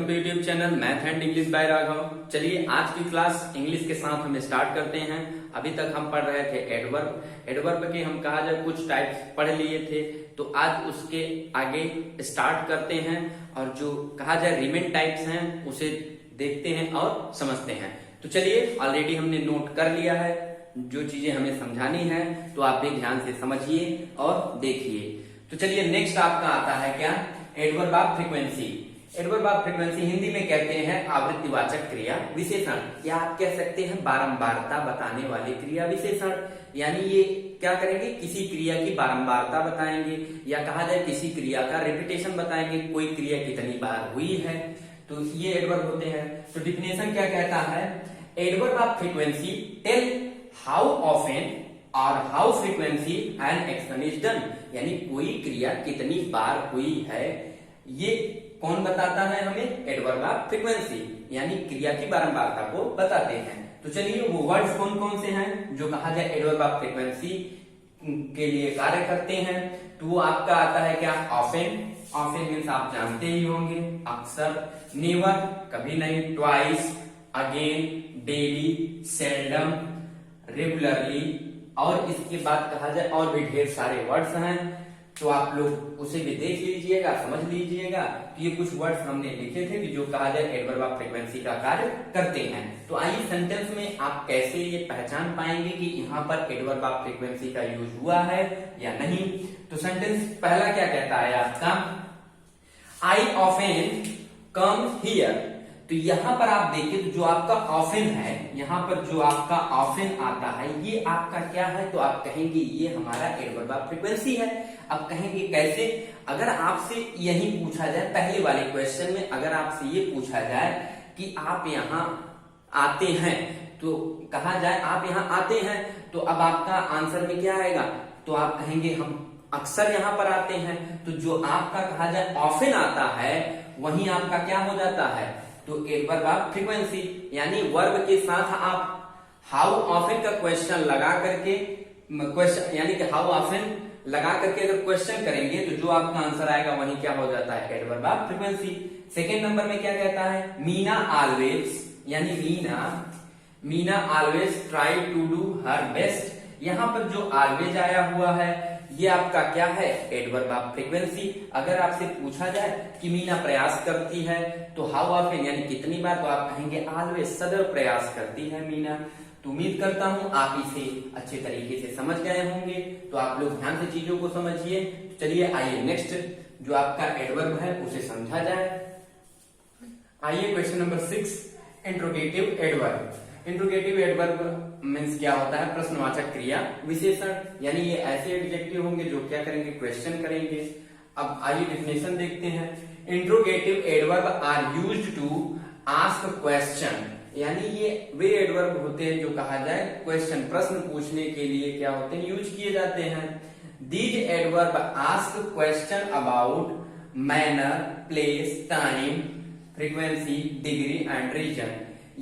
To YouTube channel math and English by Raghav. चलिए आज की क्लास इंग्लिश के साथ हम स्टार्ट करते हैं। अभी तक हम पढ़ रहे थे एडवर्ब। एडवर्ब के हम कहा जाए कुछ टाइप्स पढ़ लिए थे, तो आज उसके आगे स्टार्ट करते हैं और जो कहा जाए रिमेन टाइप्स हैं उसे देखते हैं और समझते हैं। तो चलिए ऑलरेडी हमने नोट कर लिया है जो चीजें हमें समझानी है, तो आप भी ध्यान से समझिए और देखिए। तो चलिए नेक्स्ट आपका आता है क्या, adverb of frequency. Adverb of frequency Hindi में कहते हैं आवृत्तिवाचक क्रिया विशेषण, या आप कह सकते हैं बारंबारता बताने वाले क्रिया विशेषण। यानी ये क्या करेंगे, किसी क्रिया की बारंबारता बताएंगे, या कहा जाए किसी क्रिया का रिपीटेशन बताएंगे, कोई क्रिया कितनी बार हुई है, तो ये एडवर्ब होते हैं। तो डिफिनेशन क्या कहता है, adverb of frequency tell how often और how frequency an action is done. यानी कोई क्रिया कितनी बार हुई है, ये कौन बताता है हमें, एडवर्ब ऑफ फ्रीक्वेंसी, यानी क्रिया की बारंबारता को बताते हैं। तो चलिए वो वर्ड्स कौन कौन से हैं जो कहा जाए एडवर्ब ऑफ फ्रीक्वेंसी के लिए कार्य करते हैं। तो वो आपका आता है क्या, ऑफन। ऑफन मीन्स आप जानते ही होंगे, अक्सर। नेवर कभी नहीं, twice, again, daily, seldom, regularly, और इसके बाद कहा जाए और भी ढेर सारे वर्ड्स हैं, तो आप लोग उसे भी देख लीजिएगा, समझ लीजिएगा। तो ये कुछ वर्ड्स हमने लिखे थे कि जो कहा जाए एडवर्ब ऑफ फ्रीक्वेंसी का कार्य करते हैं। तो आइए सेंटेंस में आप कैसे ये पहचान पाएंगे कि यहाँ पर एडवर्ब ऑफ फ्रीक्वेंसी का यूज हुआ है या नहीं। तो सेंटेंस पहला क्या कहता है आपका, आई ऑफन कम हियर। तो यहाँ पर आप देखिए तो जो आपका ऑफन है, यहाँ पर जो आपका ऑफन आता है ये आपका क्या है, तो आप कहेंगे ये हमारा एडवर्ब ऑफ फ्रीक्वेंसी है। अब कहेंगे कैसे, अगर आपसे यही पूछा जाए पहले वाले क्वेश्चन में, अगर आपसे ये पूछा जाए कि आप यहाँ आते हैं, तो कहा जाए आप यहाँ आते हैं, तो अब आपका आंसर में क्या आएगा, तो आप कहेंगे हम अक्सर यहाँ पर आते हैं। तो जो आपका कहा जाए ऑफन आता है वही आपका क्या हो जाता है, तो एडवर्ब ऑफ फ्रीक्वेंसी। यानी वर्ब के साथ आप हाउ ऑफन का क्वेश्चन लगा करके, क्वेश्चन यानी कि हाउ ऑफन लगा करके अगर क्वेश्चन करेंगे तो जो आपका आंसर आएगा वही क्या हो जाता है, adverb of frequency. Second number में क्या कहता है, मीना ऑलवेज, यानी Meena always try to do her best. यहाँ पर जो ऑलवेज आया हुआ है ये आपका क्या है, एडवर्ब ऑफ फ्रीक्वेंसी। अगर आपसे पूछा जाए कि मीना प्रयास करती है, तो हाउ ऑफन यानी कितनी बार, तो आप कहेंगे ऑलवेज, सदैव प्रयास करती है मीना। तो उम्मीद करता हूं आप इसे अच्छे तरीके से समझ गए होंगे। तो आप लोग ध्यान से चीजों को समझिए। तो चलिए आइए नेक्स्ट जो आपका एडवर्ब है उसे समझा जाए। आइए question number 6, interrogative adverb. Interrogative adverb means क्या होता है, प्रश्नवाचक क्रिया विशेषण। यानी ये ऐसे एडजेक्टिव होंगे जो क्या करेंगे, क्वेश्चन करेंगे। अब आइए डेफिनेशन देखते हैं। Interrogative adverb are used to ask question. यानी ये वे एडवर्ब होते हैं जो कहा जाए क्वेश्चन, प्रश्न पूछने के लिए क्या होते हैं, यूज किए जाते हैं। These adverb ask question about manner, place, time, frequency, degree and reason.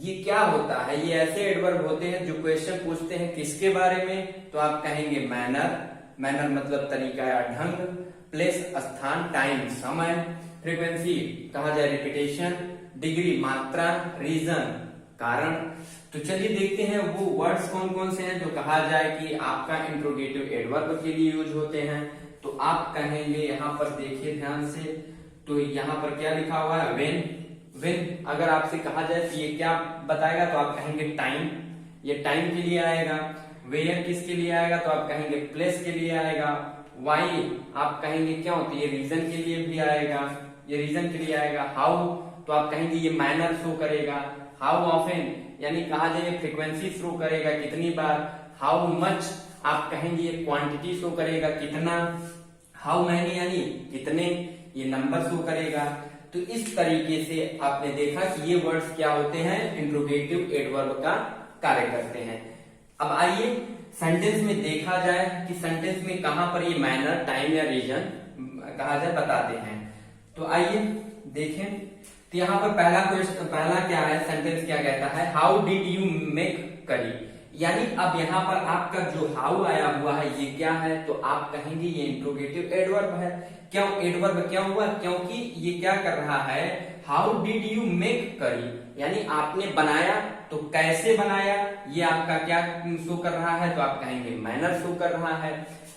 ये क्या होता है, ये ऐसे एडवर्ब होते हैं जो क्वेश्चन पूछते हैं किसके बारे में, तो आप कहेंगे मैनर, मैनर मतलब तरीका या ढंग, प्लेस स्थान, टाइम समय, फ्रीक्वेंसी कहा जाए रिपीटेशन, डिग्री मात्रा, रीजन कारण। तो चलिए देखते हैं वो वर्ड्स कौन कौन से हैं जो कहा जाए कि आपका इंट्रोगेटिव एडवर्ब के लिए यूज होते हैं। तो आप कहेंगे, यहाँ पर देखिए ध्यान से, तो यहाँ पर क्या लिखा हुआ है, व्हेन। अगर आपसे कहा जाए कि ये क्या बताएगा, तो आप कहेंगे टाइम, ये टाइम के लिए आएगा। वेयर किसके लिए आएगा, तो आप कहेंगे प्लेस के लिए आएगा। वाई आप कहेंगे क्यों, तो ये रीजन के लिए भी आएगा, ये रीजन के लिए आएगा। हाउ तो आप कहेंगे ये मैनर शो करेगा। हाउ ऑफन यानी कहा जाए फ्रीक्वेंसी शो करेगा, कितनी बार। हाउ मच आप कहेंगे ये क्वांटिटी शो करेगा, कितना। हाउ मैनी यानी कितने, ये नंबर शो करेगा। तो इस तरीके से आपने देखा कि ये वर्ड्स क्या होते हैं, इंट्रोगेटिव एडवर्ब का कार्य करते हैं। अब आइए सेंटेंस में देखा जाए कि सेंटेंस में कहां पर ये मैनर, टाइम या रीजन कहा जाए बताते हैं। तो आइए देखें, तो यहाँ पर पहला क्या है, सेंटेंस क्या कहता है, हाउ डिड यू मेक करी। यानी अब यहाँ पर आपका जो हाउ आया हुआ है ये क्या है, तो आप कहेंगे ये इंट्रोगेटिव एडवर्ब है। क्यों एडवर्ब क्यों हुआ, क्योंकि ये क्या कर रहा है, हाउ डिड यू मेक करी, यानी आपने बनाया तो कैसे बनाया, ये आपका क्या शो कर रहा है, तो आप कहेंगे मैनर शो कर रहा है।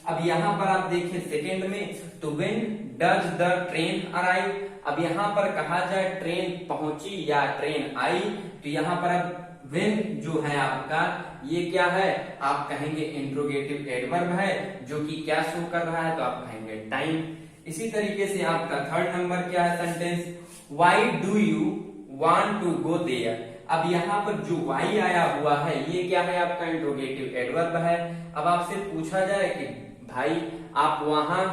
अब यहाँ पर आप देखें सेकेंड में, तो when does the train arrive, अब यहाँ पर कहा जाए ट्रेन पहुंची या ट्रेन आई, तो यहाँ पर अब व्हेन जो है आपका ये क्या है, आप कहेंगे इंट्रोगेटिव एडवर्ब है जो कि क्या शो कर रहा है, तो आप कहेंगे टाइम। इसी तरीके से आपका थर्ड नंबर क्या है sentence, why do you want to go there, अब यहाँ पर जो वाई आया हुआ है ये क्या है, आपका इंट्रोगेटिव एडवर्ब है। अब आपसे पूछा जाए कि भाई आप वहां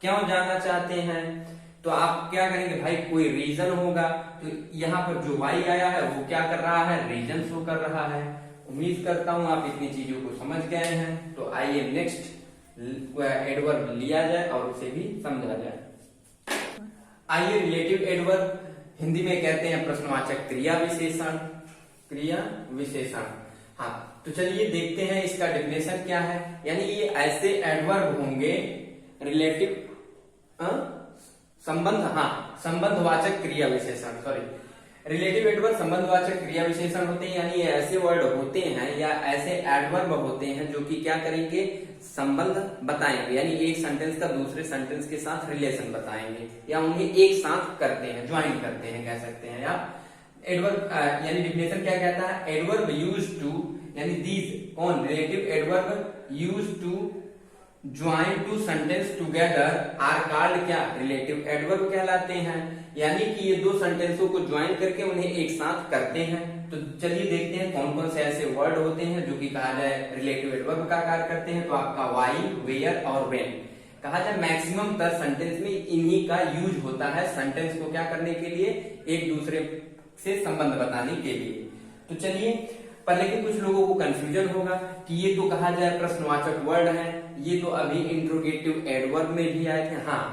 क्यों जाना चाहते हैं, तो आप क्या करेंगे, भाई कोई रीजन होगा, तो यहाँ पर जो वाई आया है वो क्या कर रहा है, रीजन शो कर रहा है। उम्मीद करता हूं आप इतनी चीजों को समझ गए हैं। तो आइए नेक्स्ट एडवर्ब लिया जाए और उसे भी समझा जाए। आइए रिलेटिव एडवर्ब, हिंदी में कहते हैं प्रश्नवाचक क्रिया विशेषण, क्रिया विशेषण। हाँ, तो चलिए देखते हैं इसका डेफिनेशन क्या है। यानी ये ऐसे एडवर्ब होंगे रिलेटिव संबंध, हाँ संबंधवाचक क्रिया विशेषण, सॉरी रिलेटिव एडवर्ब संबंधवाचक क्रिया विशेषण होते हैं, यानी ये ऐसे वर्ड होते हैं या ऐसे एडवर्ब होते हैं जो कि क्या करेंगे, संबंध बताएंगे, यानी एक सेंटेंस का दूसरे सेंटेंस के साथ रिलेशन बताएंगे या उन्हें एक साथ करते हैं, ज्वाइन करते हैं कह सकते हैं आप। एडवर्ब यानी डिफिनेशन क्या कहता है, एडवर्ब यूज्ड टू, यानी दीज कौन, relative adverb used to join two sentence together are called क्या, रिलेटिव एडवर्ब कहलाते हैं, यानी कि ये दो सेंटेंसों को ज्वाइन करके उन्हें एक साथ करते हैं। तो चलिए देखते हैं कौन कौन से ऐसे वर्ड होते हैं जो कि कहा जाए रिलेटिव एडवर्ब का कार्य करते हैं। तो आपका वाई, वेयर और व्हेन, कहा जाए मैक्सिमम 10 सेंटेंस में इन्हीं का यूज होता है सेंटेंस को क्या करने के लिए, एक दूसरे से संबंध बताने के लिए। तो चलिए पर लेकिन कुछ लोगों को कंफ्यूजन होगा कि ये तो कहा जाए प्रश्नवाचक वर्ड है, ये तो अभी इंट्रोगेटिव एडवर्ब में भी आए थे। हाँ,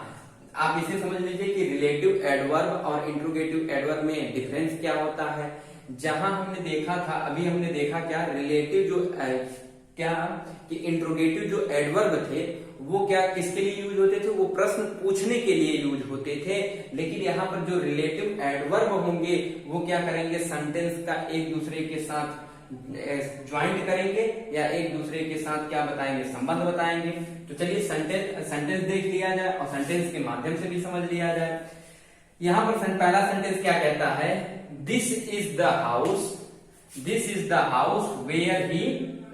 आप इसे समझ लीजिए कि रिलेटिव एडवर्ब और इंट्रोगेटिव एडवर्ब में डिफरेंस क्या होता है। जहां हमने देखा था, अभी हमने देखा क्या, रिलेटिव जो क्या कि इंट्रोगेटिव जो एडवर्ब थे वो क्या किसके लिए यूज होते थे, वो प्रश्न पूछने के लिए यूज होते थे। लेकिन यहाँ पर जो रिलेटिव एडवर्ब होंगे वो क्या करेंगे, सेंटेंस का एक दूसरे के साथ ज्वाइंट करेंगे या एक दूसरे के साथ क्या बताएंगे, संबंध बताएंगे। तो चलिए सेंटेंस देख लिया जाए और सेंटेंस के माध्यम से भी समझ लिया जाए। यहाँ पर पहला सेंटेंस क्या कहता है, this is the house, this is the house where he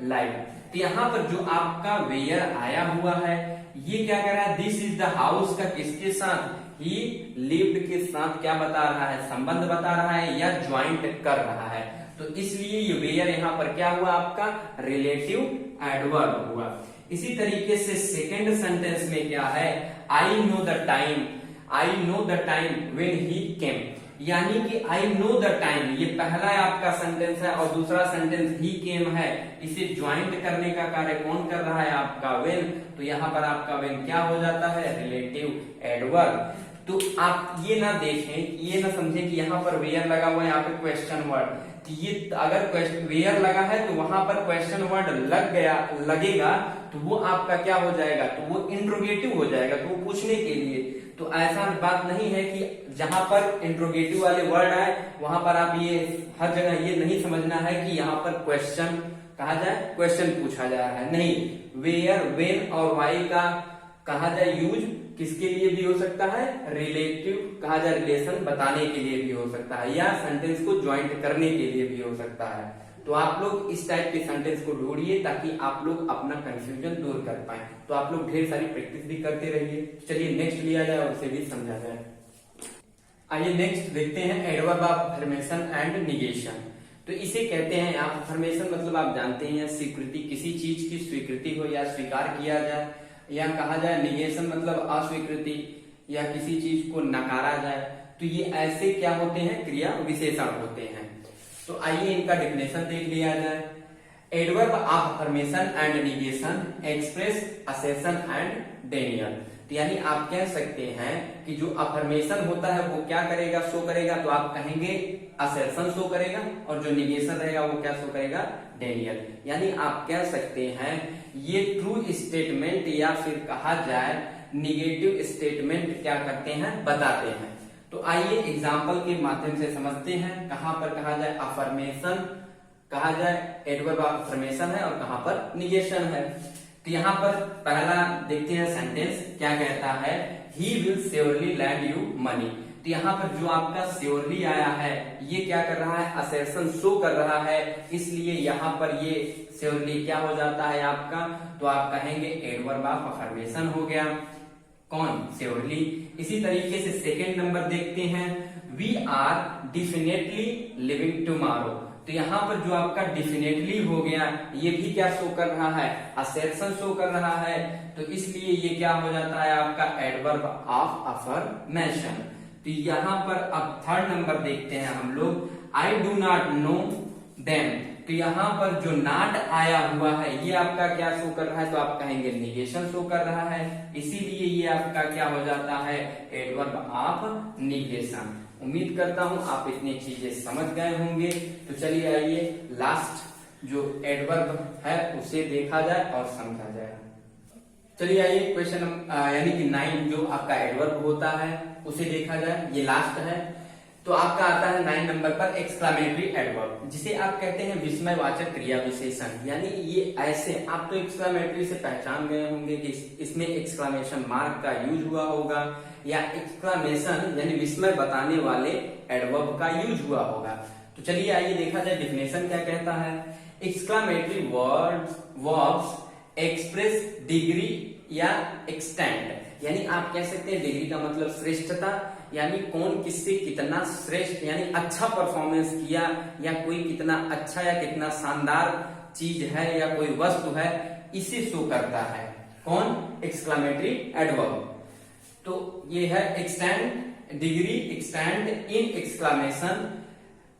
live. तो यहाँ पर जो आपका वेयर आया हुआ है ये क्या कह रहा है, दिस इज द हाउस का किसके साथ, ही लिव्ड के साथ क्या बता रहा है, संबंध बता रहा है या ज्वाइंट कर रहा है। तो इसलिए ये वेयर यहाँ पर क्या हुआ, आपका रिलेटिव एडवर्ब हुआ। इसी तरीके से सेकेंड सेंटेंस में क्या है, I know the time, I know the time when he came, यानी कि आई नो द टाइम ये पहला आपका सेंटेंस है और दूसरा सेंटेंस ही केम है, इसे ज्वाइंट करने का कार्य कौन कर रहा है, आपका व्हेन। तो यहाँ पर आपका व्हेन क्या हो जाता है, रिलेटिव एडवर्ब। तो आप ये ना देखें, ये ना समझें कि यहाँ पर वेयर लगा हुआ है, यहाँ पे क्वेश्चन वर्ड, ये अगर वेयर लगा है तो वहां पर क्वेश्चन वर्ड लगेगा तो वो आपका क्या हो जाएगा, तो वो इंट्रोगेटिव हो जाएगा, तो वो पूछने के लिए। तो ऐसा बात नहीं है कि जहां पर इंट्रोगेटिव वाले वर्ड आए वहां पर आप ये हर जगह ये नहीं समझना है कि यहाँ पर क्वेश्चन कहा जाए, क्वेश्चन पूछा जा रहा है, नहीं। वेयर, व्हेन और वाई का कहा जाए यूज किसके लिए भी हो सकता है, रिलेटिव कहा जाए रिलेशन बताने के लिए भी हो सकता है या सेंटेंस को ज्वाइंट करने के लिए भी हो सकता है। तो आप लोग इस टाइप के सेंटेंस को ढूंढिए ताकि आप लोग अपना कंफ्यूजन दूर कर पाए। तो आप लोग ढेर सारी प्रैक्टिस भी करते रहिए। चलिए नेक्स्ट लिया जाए और उसे भी समझा जाए। आइए नेक्स्ट देखते हैं adverb of affirmation and negation. तो इसे कहते हैं आप, अफर्मेशन मतलब आप जानते हैं स्वीकृति, किसी चीज की स्वीकृति हो या स्वीकार किया जाए, या कहा जाए निगेशन मतलब अस्वीकृति या किसी चीज को नकारा जाए। तो ये ऐसे क्या होते हैं, क्रिया विशेषण होते हैं। तो आइए इनका डेफिनेशन देख लिया जाए। Adverb of affirmation and negation express assertion and denial. तो यानी आप कह सकते हैं कि जो अफर्मेशन होता है वो क्या करेगा, शो करेगा, तो आप कहेंगे असेशन शो करेगा, और जो निगेशन रहेगा वो क्या शो करेगा, डेनियल। यानी आप कह सकते हैं ये ट्रू स्टेटमेंट या फिर कहा जाए निगेटिव स्टेटमेंट क्या करते हैं, बताते हैं। तो आइए एग्जाम्पल के माध्यम से समझते हैं। कहां पर कहा जाए अफर्मेशन कहा जाए, एडवर्ब अफर्मेशन है और कहां पर निगेशन है। तो यहाँ पर पहला देखते हैं सेंटेंस क्या कहता है, he will surely land you money. तो यहाँ पर जो आपका श्योरली आया है ये क्या कर रहा है, असर्शन शो कर रहा है, इसलिए यहाँ पर ये श्योरली क्या हो जाता है आपका, तो आप कहेंगे एडवर्ब ऑफ अफर्मेशन हो गया, कौन, श्योरली। इसी तरीके से सेकेंड नंबर देखते हैं, we are definitely living tomorrow. तो यहाँ पर जो आपका डेफिनेटली हो गया ये भी क्या शो कर रहा है, असर्शन शो कर रहा है, तो इसलिए ये क्या हो जाता है आपका एडवर्ब ऑफ अफर्मेशन। तो यहाँ पर अब थर्ड नंबर देखते हैं हम लोग, I do not know them. तो यहाँ पर जो नॉट आया हुआ है ये आपका क्या शो कर रहा है, तो आप कहेंगे निगेशन शो कर रहा है, इसीलिए ये आपका क्या हो जाता है, एडवर्ब ऑफ निगेशन। उम्मीद करता हूं आप इतनी चीजें समझ गए होंगे। तो चलिए आइए लास्ट जो एडवर्ब है उसे देखा जाए और समझा जाए। चलिए आइए क्वेश्चन यानी कि 9 जो आपका एडवर्ब होता है उसे देखा जाए, ये लास्ट है। तो आपका आता है 9 नंबर पर एक्सक्लामेटरी एडवर्ब, जिसे आप कहते हैं विस्मयवाचक क्रिया विशेषण। यानी ये ऐसे, आप तो एक्सक्लामेटरी से पहचान गए होंगे कि इसमें एक्सक्लामेशन मार्क का यूज हुआ होगा या एक्सक्लामेशन यानी विस्मय बताने वाले एडवर्ब का यूज हुआ होगा। तो चलिए आइए देखा जाए डेफिनेशन क्या कहता है। एक्सक्लामेटरी वर्ब्स एक्सप्रेस डिग्री या एक्सटेंड, यानी आप कह सकते हैं डिग्री का मतलब श्रेष्ठता, यानी कौन किससे कितना श्रेष्ठ यानी अच्छा परफॉर्मेंस किया, या कोई कितना अच्छा या कितना शानदार चीज है या कोई वस्तु है, इसे शो करता है कौन, एक्सक्लामेटरी एडवर्ब। तो ये है extent degree, extent in exclamation,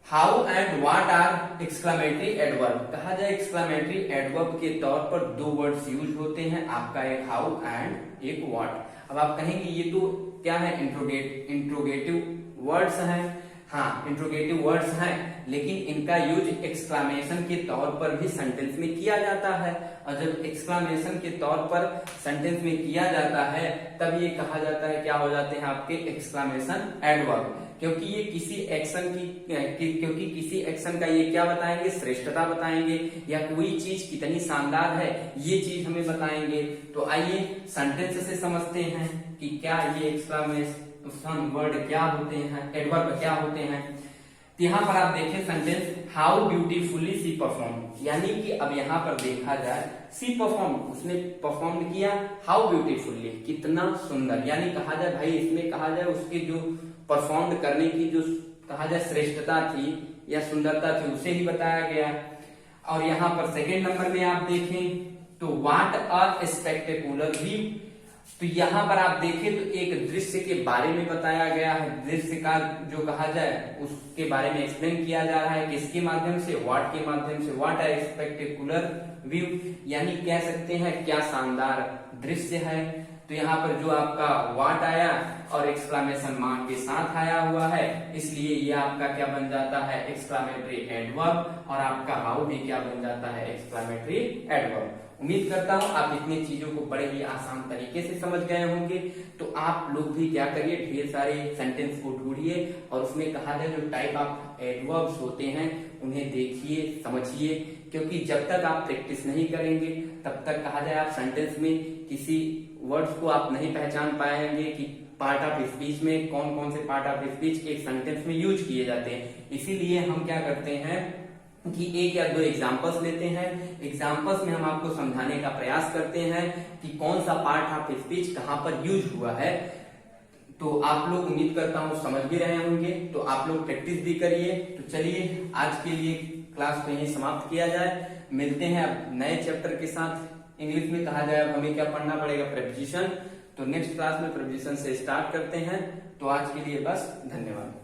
how and what are exclamatory adverb. कहा जाए एक्सक्लामेटरी एडवर्ब के तौर पर 2 वर्ड्स यूज होते हैं, आपका एक हाउ एंड एक व्हाट। अब आप कहेंगे ये तो क्या है, इंट्रोगेटिव वर्ड्स हैं। हाँ, इंट्रोगेटिव वर्ड्स हैं, लेकिन इनका यूज एक्सक्लामेशन के तौर पर भी सेंटेंस में किया जाता है, और जब एक्सक्लामेशन के तौर पर सेंटेंस में किया जाता है तब ये कहा जाता है, क्या हो जाते हैं आपके एक्सक्लामेशन एडवर्ब, क्योंकि ये किसी एक्शन क्योंकि किसी एक्शन का ये क्या बताएंगे, श्रेष्ठता बताएंगे, या कोई चीज कितनी शानदार है ये चीज हमें बताएंगे। तो आइए सेंटेंस से समझते हैं कि क्या ये एक्सक्लामेशन वर्ड क्या होते हैं, एडवर्ब क्या होते हैं। तो यहाँ पर आप देखें sentence, how beautifully she perform, यानी कि अब यहाँ पर देखा जाए सी परफॉर्म, उसने परफॉर्म किया, हाउ ब्यूटीफुली कितना सुंदर, यानी कहा जाए भाई इसमें कहा जाए उसके जो परफॉर्म करने की जो कहा जाए श्रेष्ठता थी या सुंदरता थी उसे ही बताया गया। और यहाँ पर सेकेंड नंबर में आप देखें तो व्हाट अ स्पेक्टेकुलर व्यू, तो यहाँ पर आप देखें तो एक दृश्य के बारे में बताया गया है, दृश्य का जो कहा जाए उसके बारे में एक्सप्लेन किया जा रहा है, किसके माध्यम से, व्हाट के माध्यम से, व्हाट अ स्पेक्टेकुलर व्यू, यानी कह सकते हैं क्या शानदार दृश्य है। तो यहाँ पर जो आपका व्हाट आया और एक्सक्लामेशन मार्क के साथ आया हुआ है, इसलिए ये आपका क्या बन जाता है, एक्सक्लामेटरी एडवर्ब, और आपका हाउ भी क्या बन जाता है, एक्सक्लामेटरी एडवर्ब। उम्मीद करता हूं आप इतनी चीजों को बड़े ही आसान तरीके से समझ गए होंगे। तो आप लोग भी क्या करिए, ढेर सारे सेंटेंस को ढूंढिए और उसमें कहा जाए जो टाइप ऑफ एडवर्ब्स होते हैं उन्हें देखिए, समझिए, क्योंकि जब तक आप प्रैक्टिस नहीं करेंगे तब तक कहा जाए आप सेंटेंस में किसी वर्ड्स को आप नहीं पहचान पाएंगे कि पार्ट ऑफ स्पीच में कौन कौन से पार्ट ऑफ स्पीच एक सेंटेंस में यूज किए जाते हैं। इसीलिए हम क्या करते हैं कि 1 या 2 एग्जांपल्स लेते हैं, एग्जांपल्स में हम आपको समझाने का प्रयास करते हैं कि कौन सा पार्ट ऑफ स्पीच कहां पर यूज हुआ है। तो आप लोग उम्मीद करता हूं समझ भी रहे होंगे, तो आप लोग प्रैक्टिस भी करिए। तो चलिए आज के लिए क्लास को यहीं समाप्त किया जाए, मिलते हैं अब नए चैप्टर के साथ। इंग्लिश में कहा जाए अब हमें क्या पढ़ना पड़ेगा, प्रेपोजिशन। तो नेक्स्ट क्लास में प्रेपोजिशन से स्टार्ट करते हैं। तो आज के लिए बस, धन्यवाद।